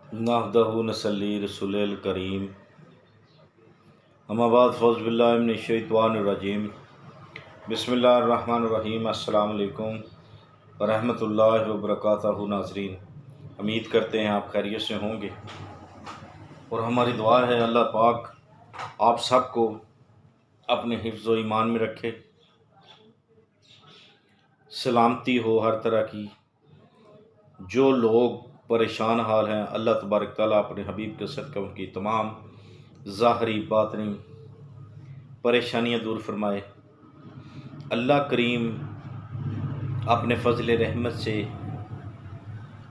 नहदहु नसल्ली रसूलिल करीम अम्मा बाद फ़ौज़ बिल्लाहि मिनश शैतानिर रजीम बिस्मिल्लाहिर्रहमानिर्रहीम। अस्सलाम वालेकुम व रहमतुल्लाहि व बरकातहू। नाज़रीन, उम्मीद करते हैं आप खैरियत से होंगे और हमारी दुआ है अल्लाह पाक आप सबको अपने हिफ्ज़ व ईमान में रखे, सलामती हो हर तरह की। जो लोग परेशान हाल हैं, अल्लाह तबारक तआला अपने हबीब के सदक़े उनकी तमाम ज़ाहरी बातनी परेशानियाँ दूर फरमाए। अल्लाह करीम अपने फ़ज़ल रहमत से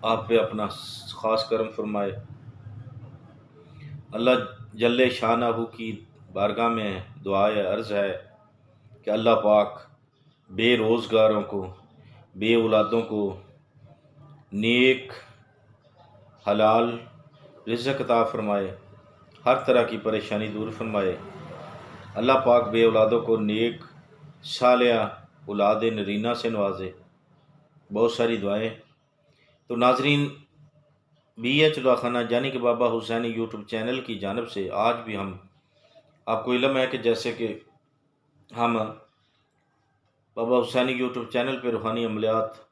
आप पे अपना ख़ास करम फरमाए। अल्लाह जल्ले शानहू की बारगाह में दुआ अर्ज़ है कि अल्लाह पाक बेरोज़गारों को, बे औलादों को नेक हलाल रिज़्क़ अता फ़रमाए, हर तरह की परेशानी दूर फरमाए। अल्लाह पाक बे औलादों को नेक सालिहा औलाद नरीना से नवाजे। बहुत सारी दुआएं। तो नाज़रीन, BH दवाखाना जानी कि बाबा हुसैनी यूट्यूब चैनल की जानिब से आज भी हम आपको इल्म है कि जैसे कि हम बाबा हुसैनी यूट्यूब चैनल पर रूहानी अमलियात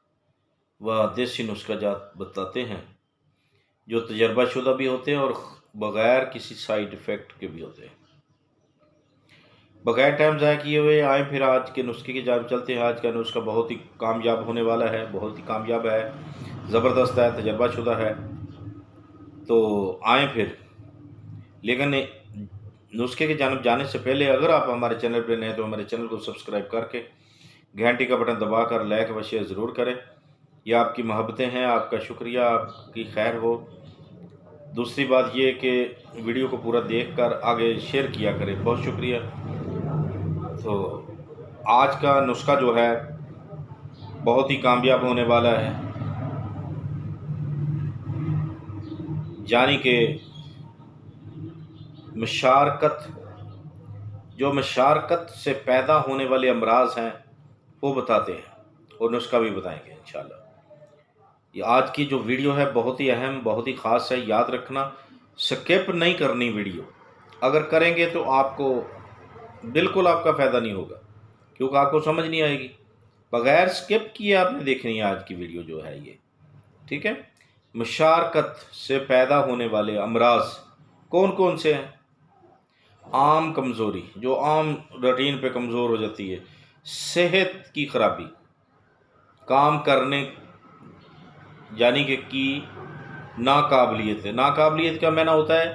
व देसी नुस्खा जात बताते हैं जो तजर्बा शुदा भी होते हैं और बग़ैर किसी साइड इफ़ेक्ट के भी होते हैं। बग़ैर टाइम ज़ाया किए हुए आए फिर आज के नुस्खे की जानिब चलते हैं। आज का नुस्खा बहुत ही कामयाब होने वाला है, बहुत ही कामयाब है, ज़बरदस्त है, तजर्बा शुदा है। तो आए फिर। लेकिन नुस्खे की जानिब जाने से पहले अगर आप हमारे चैनल पर नए हैं तो हमारे चैनल को सब्सक्राइब करके घंटी का बटन दबाकर लाइक व शेयर ज़रूर करें। यह आपकी मोहब्बतें हैं, आपका शुक्रिया, आपकी खैर हो। दूसरी बात ये कि वीडियो को पूरा देखकर आगे शेयर किया करें, बहुत शुक्रिया। तो आज का नुस्खा जो है बहुत ही कामयाब होने वाला है, यानी कि मशारकत, जो मशारकत से पैदा होने वाले अमराज हैं वो बताते हैं और नुस्खा भी बताएंगे इंशाल्लाह। ये आज की जो वीडियो है बहुत ही अहम, बहुत ही ख़ास है। याद रखना, स्किप नहीं करनी वीडियो। अगर करेंगे तो आपको बिल्कुल आपका फ़ायदा नहीं होगा, क्योंकि आपको समझ नहीं आएगी। बग़ैर स्किप किए आपने देखनी है आज की वीडियो जो है ये, ठीक है। मशारकत से पैदा होने वाले अमराज कौन कौन से हैं? आम कमज़ोरी, जो आम रूटीन पे कमज़ोर हो जाती है, सेहत की ख़राबी, काम करने यानी कि की नाकाबिलियत है। नाकाबिलियत का माना होता है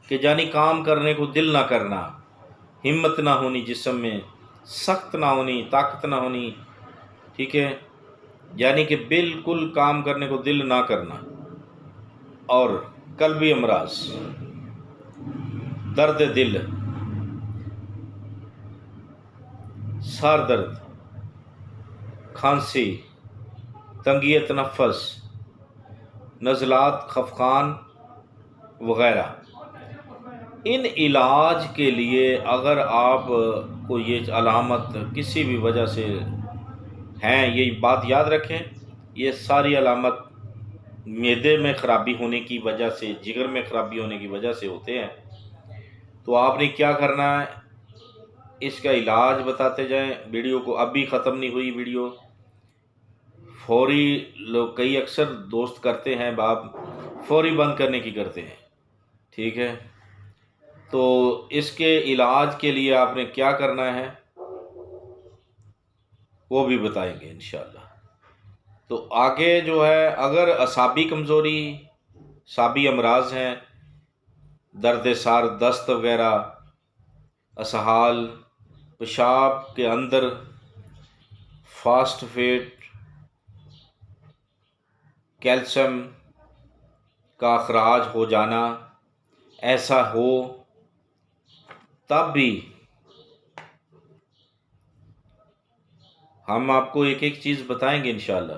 कि यानी काम करने को दिल ना करना, हिम्मत ना होनी जिस्म में, सख्त ना होनी, ताकत ना होनी, ठीक है, यानी कि बिल्कुल काम करने को दिल ना करना। और कल्बी अमराज, दर्द दिल, सर दर्द, खांसी, तंगियत नफस, नज़लात, खफकान वगैरह। इन इलाज के लिए अगर आप को ये अलामत किसी भी वजह से हैं, ये बात याद रखें, ये सारी अलामत मैदे में ख़राबी होने की वजह से, जिगर में ख़राबी होने की वजह से होते हैं। तो आपने क्या करना है, इसका इलाज बताते जाएं। वीडियो को अभी ख़त्म नहीं हुई वीडियो, फौरी लोग, कई अक्सर दोस्त करते हैं, बाप फौरी बंद करने की करते हैं, ठीक है। तो इसके इलाज के लिए आपने क्या करना है वो भी बताएंगे इंशाल्लाह। तो आगे जो है, अगर असाबी कमज़ोरी, साबी अमराज हैं, दर्द सार, दस्त वगैरह, असहाल, पेशाब के अंदर फास्फेट, कैल्शियम का अखराज हो जाना, ऐसा हो तब भी हम आपको एक एक चीज़ बताएंगे इंशाल्लाह।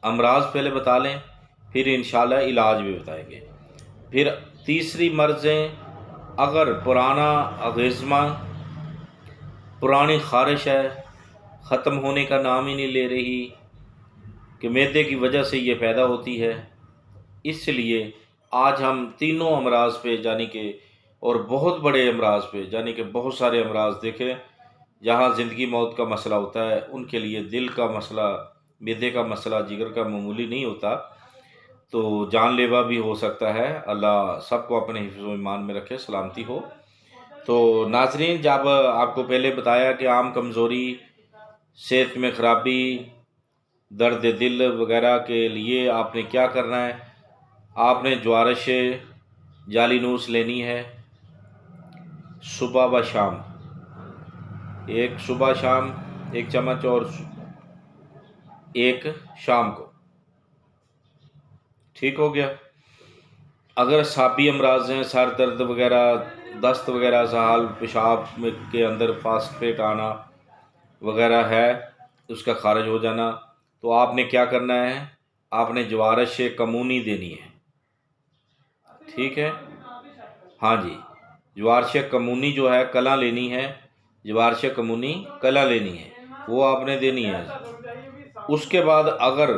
अमराज पहले बता लें, फिर इंशाल्लाह इलाज भी बताएंगे। फिर तीसरी मर्ज़ें, अगर पुराना अगेज़मा, पुरानी ख़ारिश है, ख़त्म होने का नाम ही नहीं ले रही, कि मैदे की वजह से ये पैदा होती है, इसलिए आज हम तीनों अमराज पे यानी कि और बहुत बड़े अमराज पे यानी कि बहुत सारे अमराज देखें जहाँ ज़िंदगी मौत का मसला होता है, उनके लिए दिल का मसला, मिदे का मसला, जिगर का मामूली नहीं होता, तो जानलेवा भी हो सकता है। अल्लाह सबको अपने हिफ्ज़ व ईमान में रखे, सलामती हो। तो नाज़रीन, जब आपको पहले बताया कि आम कमज़ोरी, सेहत में ख़राबी, दर्द दिल वगैरह के लिए आपने क्या करना है, आपने ज्वारश जालीनूस लेनी है सुबह व शाम, एक सुबह शाम 1 चम्मच और एक शाम को, ठीक हो गया। अगर साबी अमराज हैं, सर दर्द वगैरह, दस्त वगैरह, सहाल, पेशाब के अंदर फास्फेट आना वगैरह है, उसका खारिज हो जाना, तो आपने क्या करना है, आपने ज्वारश कमूनी देनी है, ठीक है। हाँ जी, ज्वारश कमूनी जो है कला लेनी है, ज्वारश कमूनी कला लेनी है, वो आपने देनी है। उसके बाद अगर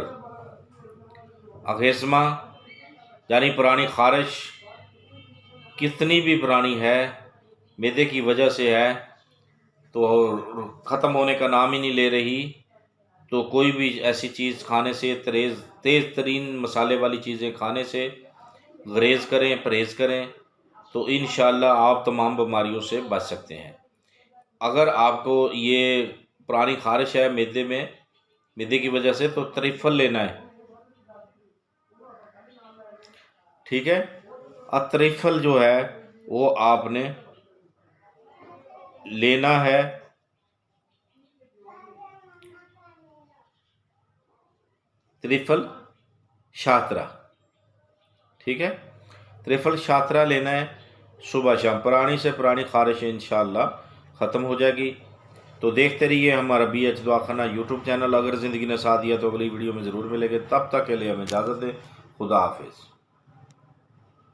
अगेज़मा यानी पुरानी खारिश कितनी भी पुरानी है, मैदे की वजह से है, तो ख़त्म होने का नाम ही नहीं ले रही, तो कोई भी ऐसी चीज़ खाने से, तेज़ तरीन मसाले वाली चीज़ें खाने से गुरेज़ करें, परहेज़ करें, तो इंशाअल्लाह आप तमाम बीमारियों से बच सकते हैं। अगर आपको ये पुरानी खारिश है मैदे की वजह से, तो त्रिफल लेना है, ठीक है। त्रिफल जो है वो आपने लेना है, त्रिफल शात्रा, ठीक है। त्रिफल शात्रा लेना है सुबह शाम, पुरानी से पुरानी खारिश इंशाअल्लाह ख़त्म हो जाएगी। तो देखते रहिए हमारा BH दवाखाना यूट्यूब चैनल। अगर ज़िंदगी ने साथ दिया तो अगली वीडियो में ज़रूर मिलेंगे। तब तक के लिए हमें इजाज़त दें। खुदा हाफिज़।